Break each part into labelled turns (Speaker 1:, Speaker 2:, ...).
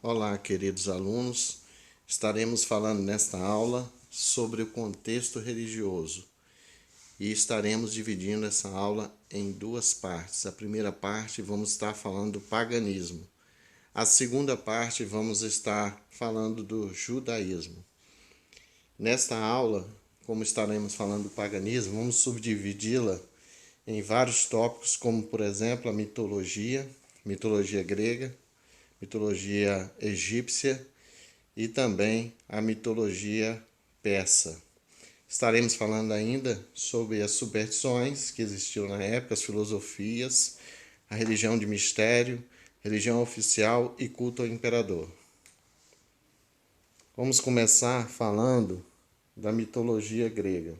Speaker 1: Olá, queridos alunos. Estaremos falando nesta aula sobre o contexto religioso e estaremos dividindo essa aula em duas partes. A primeira parte vamos estar falando do paganismo. A segunda parte vamos estar falando do judaísmo. Nesta aula, como estaremos falando do paganismo, vamos subdividi-la em vários tópicos, como por exemplo a mitologia grega, mitologia egípcia e também a mitologia persa. Estaremos falando ainda sobre as superstições que existiam na época, as filosofias, a religião de mistério, religião oficial e culto ao imperador. Vamos começar falando da mitologia grega.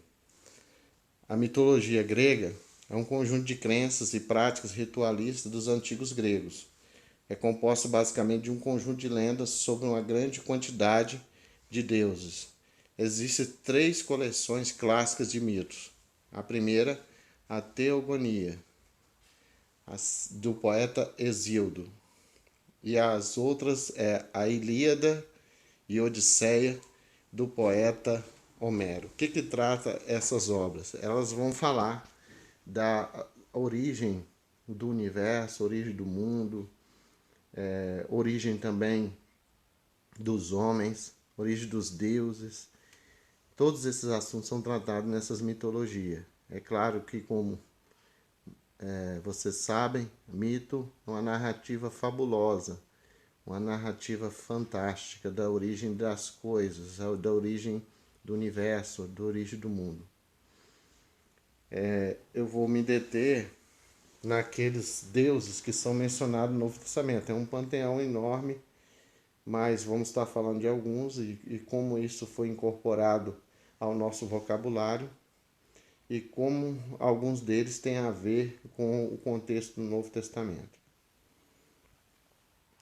Speaker 1: A mitologia grega é um conjunto de crenças e práticas ritualistas dos antigos gregos. É composto basicamente de um conjunto de lendas sobre uma grande quantidade de deuses. Existem 3 coleções clássicas de mitos. A primeira, a Teogonia, do poeta Hesíodo. E as outras é a Ilíada e Odisseia, do poeta Homero. O que trata essas obras? Elas vão falar da origem do universo, origem do mundo, origem também dos homens, origem dos deuses. Todos esses assuntos são tratados nessas mitologias. É claro que, como vocês sabem, mito é uma narrativa fabulosa, uma narrativa fantástica da origem das coisas, da origem do universo, da origem do mundo. Eu vou me deter naqueles deuses que são mencionados no Novo Testamento. É um panteão enorme, mas vamos estar falando de alguns e como isso foi incorporado ao nosso vocabulário e como alguns deles têm a ver com o contexto do Novo Testamento.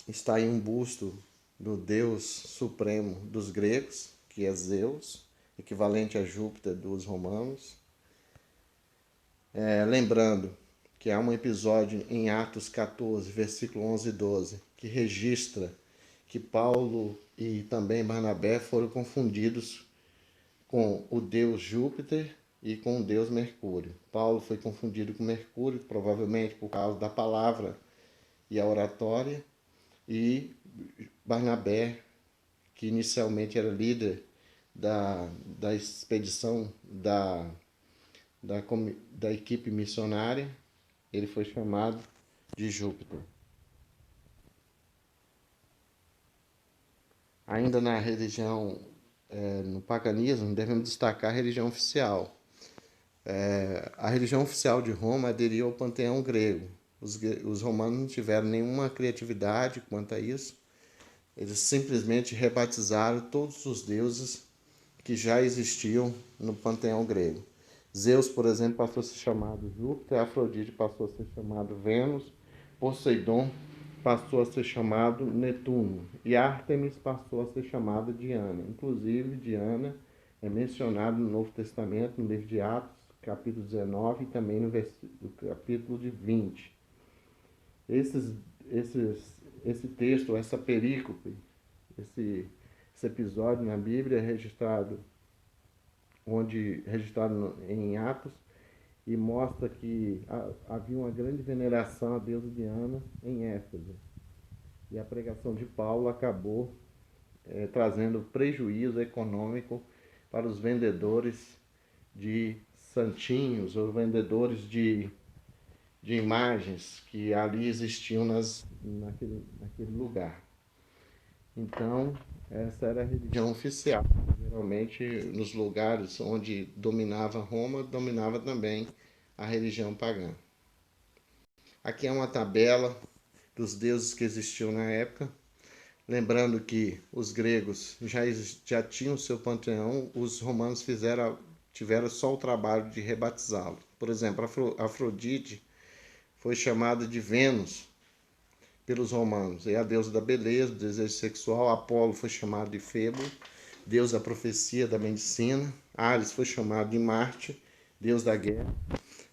Speaker 1: Está aí um busto do Deus Supremo dos gregos, que é Zeus, equivalente a Júpiter dos romanos. Lembrando que há um episódio em Atos 14, versículo 11 e 12, que registra que Paulo e também Barnabé foram confundidos com o deus Júpiter e com o deus Mercúrio. Paulo foi confundido com Mercúrio, provavelmente por causa da palavra e a oratória, e Barnabé, que inicialmente era líder da expedição da equipe missionária, ele foi chamado de Júpiter. Ainda na religião, no paganismo, devemos destacar a religião oficial. A religião oficial de Roma aderiu ao panteão grego. Os romanos não tiveram nenhuma criatividade quanto a isso. Eles simplesmente rebatizaram todos os deuses que já existiam no panteão grego. Zeus, por exemplo, passou a ser chamado Júpiter, Afrodite passou a ser chamado Vênus, Poseidon passou a ser chamado Netuno e Ártemis passou a ser chamada Diana. Inclusive, Diana é mencionada no Novo Testamento, no livro de Atos, capítulo 19 e também no capítulo de 20. Esse texto, essa perícope, esse episódio na Bíblia é registrado em Atos e mostra que havia uma grande veneração à deusa Diana em Éfeso. E a pregação de Paulo acabou trazendo prejuízo econômico para os vendedores de santinhos ou vendedores de imagens que ali existiam naquele lugar. Então, essa era a religião oficial. Geralmente, nos lugares onde dominava Roma, dominava também a religião pagã. Aqui é uma tabela dos deuses que existiam na época. Lembrando que os gregos já tinham seu panteão, os romanos tiveram só o trabalho de rebatizá-lo. Por exemplo, Afrodite foi chamada de Vênus pelos romanos. É a deusa da beleza, do desejo sexual. Apolo foi chamado de Febo, deus da profecia, da medicina. Ares foi chamado de Marte, deus da guerra.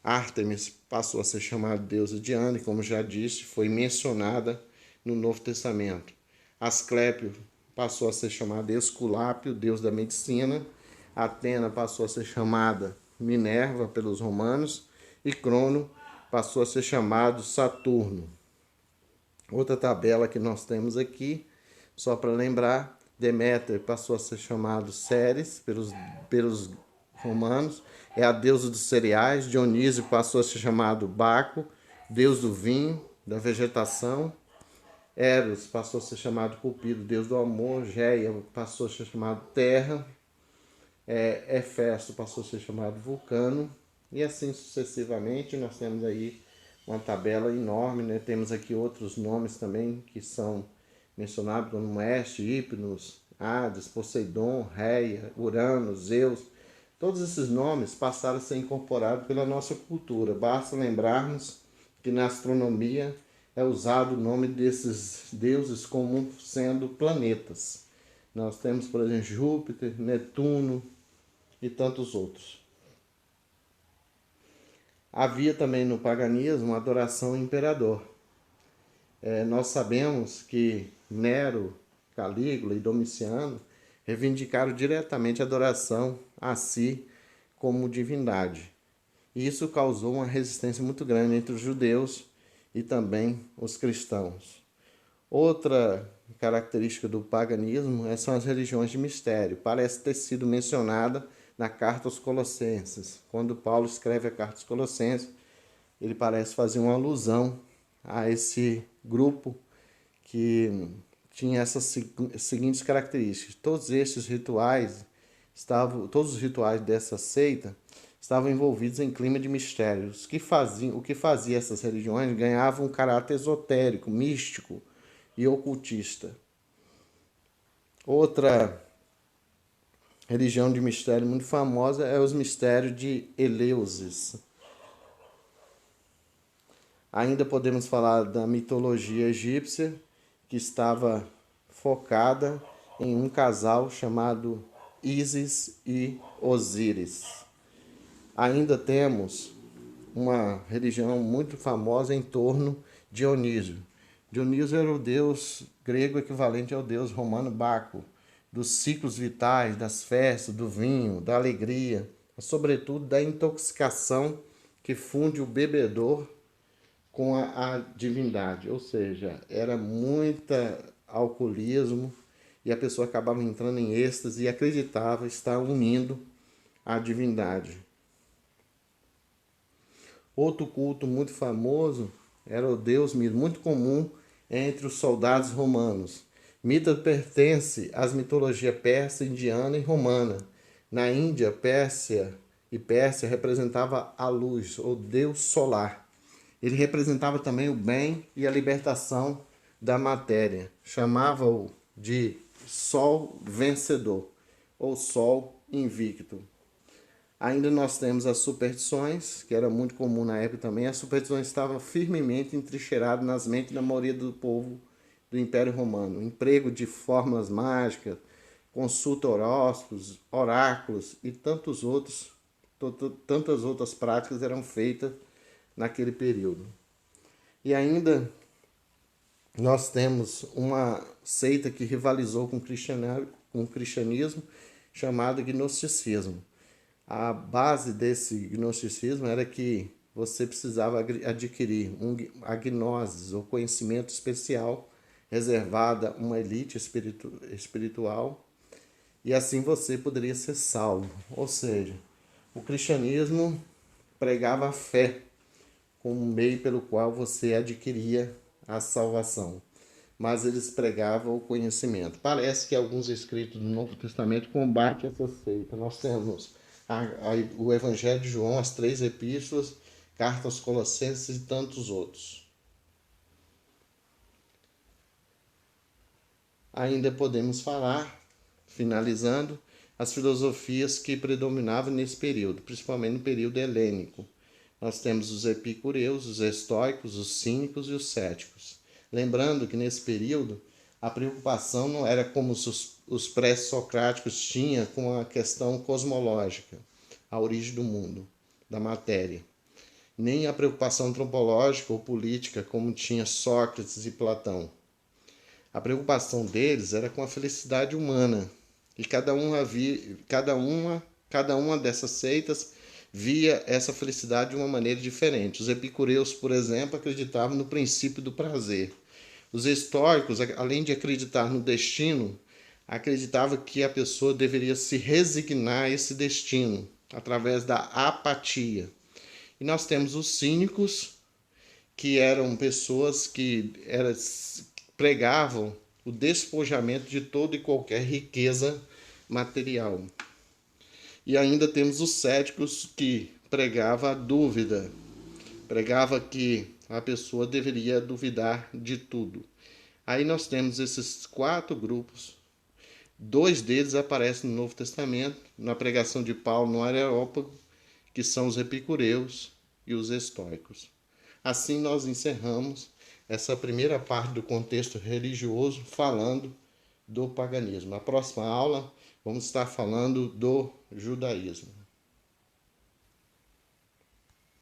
Speaker 1: Ártemis passou a ser chamada de deusa Diana, e como já disse, foi mencionada no Novo Testamento. Asclépio passou a ser chamado Esculápio, deus da medicina. Atena passou a ser chamada Minerva pelos romanos. E Crono passou a ser chamado Saturno. Outra tabela que nós temos aqui, só para lembrar, Deméter passou a ser chamado Ceres pelos romanos, é a deusa dos cereais. Dionísio passou a ser chamado Baco, deus do vinho, da vegetação. Eros passou a ser chamado Cupido, deus do amor. Géia passou a ser chamado Terra. Hefesto passou a ser chamado Vulcano. E assim sucessivamente. Nós temos aí uma tabela enorme, né? Temos aqui outros nomes também que são mencionados, como Este, Hipnos, Hades, Poseidon, Reia, Urano, Zeus. Todos esses nomes passaram a ser incorporados pela nossa cultura. Basta lembrarmos que na astronomia é usado o nome desses deuses como sendo planetas. Nós temos, por exemplo, Júpiter, Netuno e tantos outros. Havia também no paganismo uma adoração ao imperador. Nós sabemos que Nero, Calígula e Domiciano reivindicaram diretamente a adoração a si como divindade. E isso causou uma resistência muito grande entre os judeus e também os cristãos. Outra característica do paganismo são as religiões de mistério. Parece ter sido mencionada na carta aos Colossenses. Quando Paulo escreve a carta aos Colossenses, ele parece fazer uma alusão a esse grupo que tinha essas seguintes características. Todos os rituais dessa seita estavam envolvidos em clima de mistérios. O que fazia essas religiões ganhavam um caráter esotérico, místico e ocultista. Outra religião de mistério muito famosa é os mistérios de Eleusis. Ainda podemos falar da mitologia egípcia, que estava focada em um casal chamado Ísis e Osíris. Ainda temos uma religião muito famosa em torno de Dionísio. Dionísio era o deus grego equivalente ao deus romano Baco, dos ciclos vitais, das festas, do vinho, da alegria, sobretudo da intoxicação que funde o bebedor com a divindade. Ou seja, era muita alcoolismo e a pessoa acabava entrando em êxtase e acreditava estar unindo a divindade. Outro culto muito famoso era o deus Mito, muito comum entre os soldados romanos. Mito pertence às mitologias persa, indiana e romana. Na Índia, Pérsia representava a luz, ou deus solar. Ele representava também o bem e a libertação da matéria. Chamava-o de Sol vencedor, ou Sol invicto. Ainda nós temos as superstições, que era muito comum na época também. As superstições estavam firmemente entrincheiradas nas mentes da maioria do povo do Império Romano. Emprego de fórmulas mágicas, consulta horóscopos, oráculos e tantas outras práticas eram feitas naquele período. E ainda nós temos uma seita que rivalizou com o cristianismo, chamada gnosticismo. A base desse gnosticismo era que você precisava adquirir a gnosis, ou conhecimento especial, reservada a uma elite espiritual, e assim você poderia ser salvo. Ou seja, o cristianismo pregava a fé como meio pelo qual você adquiria a salvação, mas eles pregavam o conhecimento. Parece que alguns escritos do Novo Testamento combatem essa seita. Nós temos o Evangelho de João, as 3 epístolas, carta aos Colossenses e tantos outros. Ainda podemos falar, finalizando, as filosofias que predominavam nesse período, principalmente no período helênico. Nós temos os epicureus, os estoicos, os cínicos e os céticos. Lembrando que nesse período a preocupação não era como os pré-socráticos tinham com a questão cosmológica, a origem do mundo, da matéria. Nem a preocupação antropológica ou política como tinha Sócrates e Platão. A preocupação deles era com a felicidade humana. E cada uma dessas seitas via essa felicidade de uma maneira diferente. Os epicureus, por exemplo, acreditavam no princípio do prazer. Os estoicos, além de acreditar no destino, acreditavam que a pessoa deveria se resignar a esse destino através da apatia. E nós temos os cínicos, que eram pessoas que pregavam o despojamento de toda e qualquer riqueza material. E ainda temos os céticos, que pregavam a dúvida, pregava que a pessoa deveria duvidar de tudo. Aí nós temos esses 4 grupos. 2 deles aparecem no Novo Testamento, na pregação de Paulo no Areópago, que são os epicureus e os estoicos. Assim nós encerramos essa primeira parte do contexto religioso, falando do paganismo. Na próxima aula vamos estar falando do judaísmo.